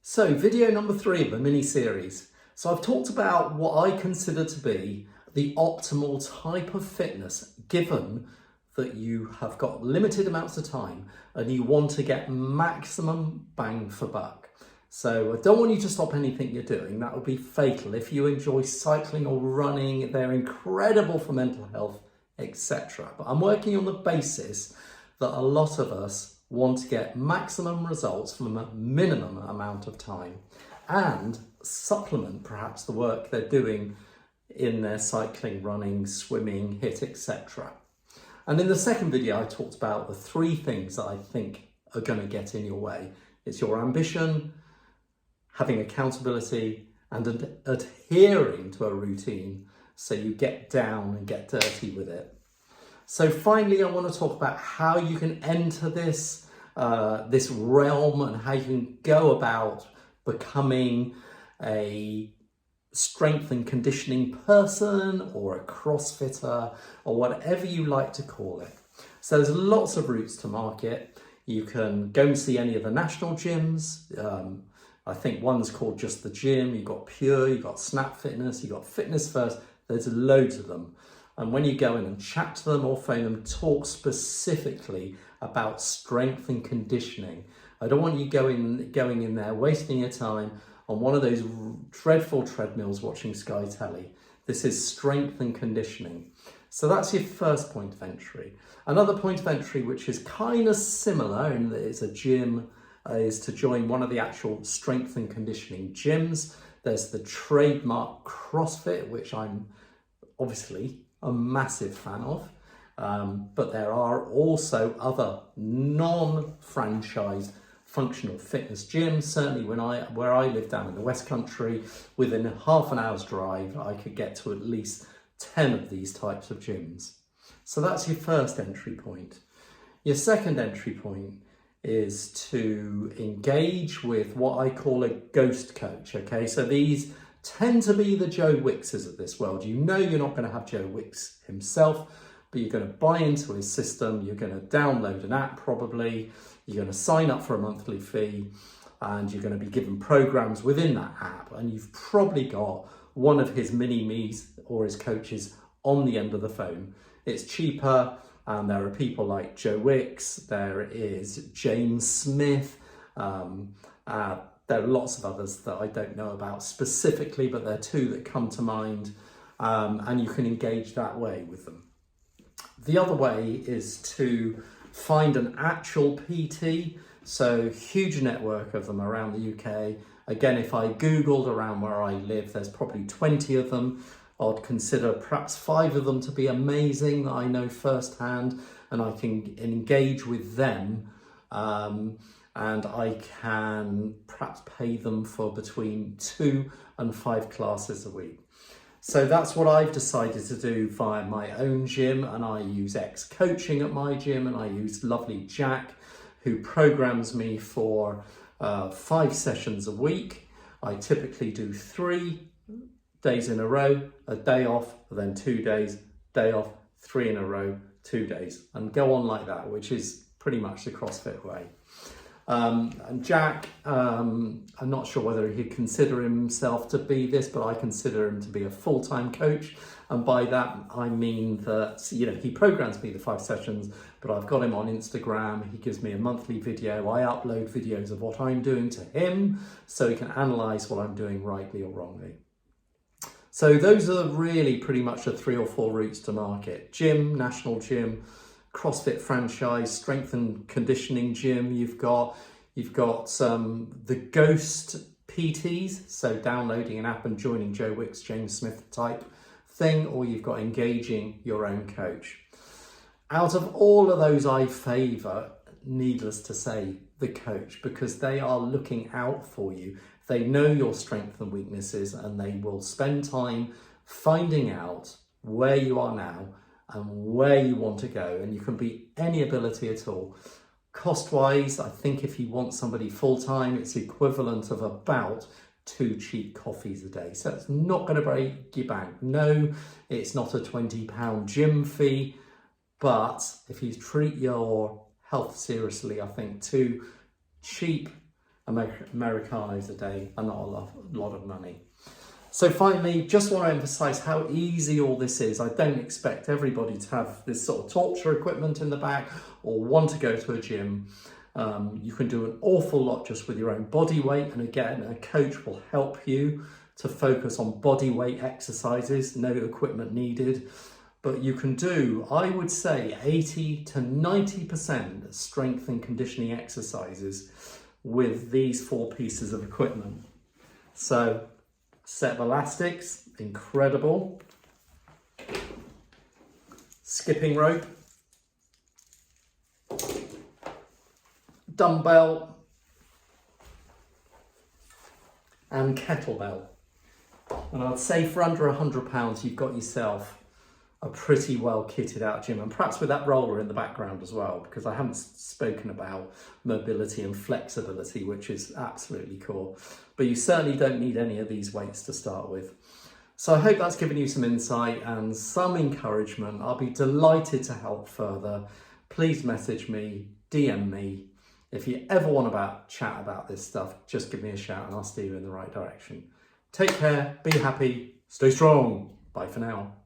So video number 3 of a mini series. So I've talked about what I consider to be the optimal type of fitness given that you have got limited amounts of time and you want to get maximum bang for buck. So I don't want you to stop anything you're doing. That would be fatal. If you enjoy cycling or running, they're incredible for mental health, etc. But I'm working on the basis that a lot of us want to get maximum results from a minimum amount of time and supplement perhaps the work they're doing in their cycling, running, swimming, HIIT, etc. And in the second video, I talked about the 3 things that I think are going to get in your way. It's your ambition, having accountability, and adhering to a routine so you get down and get dirty with it. So finally, I want to talk about how you can enter this realm and how you can go about becoming a strength and conditioning person or a CrossFitter or whatever you like to call it. So there's lots of routes to market. You can go and see any of the national gyms. I think one's called Just the Gym. You've got Pure, you've got Snap Fitness, you've got Fitness First. There's loads of them. And when you go in and chat to them or phone them, talk specifically about strength and conditioning. I don't want you going in there, wasting your time on one of those dreadful treadmills watching Sky Telly. This is strength and conditioning. So that's your first point of entry. Another point of entry, which is kind of similar and is a gym, is to join one of the actual strength and conditioning gyms. There's the trademark CrossFit, which I'm obviously a massive fan of, but there are also other non-franchise functional fitness gyms. Certainly where I live down in the West Country, within half an hour's drive, I could get to at least 10 of these types of gyms. So that's your first entry point. Your second entry point is to engage with what I call a ghost coach, okay? So these tend to be the Joe Wickses of this world. You know you're not going to have Joe Wicks himself, but you're going to buy into his system, you're going to download an app probably, you're going to sign up for a monthly fee, and you're going to be given programs within that app, and you've probably got one of his mini-me's or his coaches on the end of the phone. It's cheaper, and there are people like Joe Wicks, there is James Smith, there are lots of others that I don't know about specifically, but there are 2 that come to mind, and you can engage that way with them. The other way is to find an actual PT, so huge network of them around the UK. Again, if I Googled around where I live, there's probably 20 of them. I'd consider perhaps 5 of them to be amazing that I know firsthand, and I can engage with them. And I can perhaps pay them for between 2 and 5 classes a week. So that's what I've decided to do via my own gym, and I use X Coaching at my gym, and I use lovely Jack, who programs me for 5 sessions a week. I typically do 3 days in a row, a day off, then 2 days, day off, 3 in a row, 2 days, and go on like that, which is pretty much the CrossFit way. And Jack, I'm not sure whether he'd consider himself to be this, but I consider him to be a full-time coach. And by that, I mean that, he programs me the 5 sessions, but I've got him on Instagram. He gives me a monthly video. I upload videos of what I'm doing to him so he can analyze what I'm doing rightly or wrongly. So those are really pretty much the 3 or 4 routes to market. Gym, national gym, CrossFit franchise, strength and conditioning gym. You've got the ghost PTs, so downloading an app and joining Joe Wicks, James Smith type thing, or you've got engaging your own coach. Out of all of those, I favour, needless to say, the coach, because they are looking out for you. They know your strengths and weaknesses, and they will spend time finding out where you are now and where you want to go, and you can be any ability at all. Cost-wise, I think if you want somebody full-time, it's the equivalent of about 2 cheap coffees a day. So it's not going to break your bank. No, it's not a £20 gym fee, but if you treat your health seriously, I think 2 cheap Americanos a day are not a lot of money. So finally, just want to emphasize how easy all this is. I don't expect everybody to have this sort of torture equipment in the back or want to go to a gym. You can do an awful lot just with your own body weight. And again, a coach will help you to focus on body weight exercises, no equipment needed. But you can do, I would say, 80 to 90% strength and conditioning exercises with these 4 pieces of equipment. So, set of elastics, incredible. Skipping rope. Dumbbell. And kettlebell. And I'd say for under £100, you've got yourself a pretty well kitted out gym, and perhaps with that roller in the background as well, because I haven't spoken about mobility and flexibility, which is absolutely core. But you certainly don't need any of these weights to start with. So I hope that's given you some insight and some encouragement. I'll be delighted to help further. Please message me, DM me. If you ever want to chat about this stuff, just give me a shout and I'll steer you in the right direction. Take care, be happy, stay strong. Bye for now.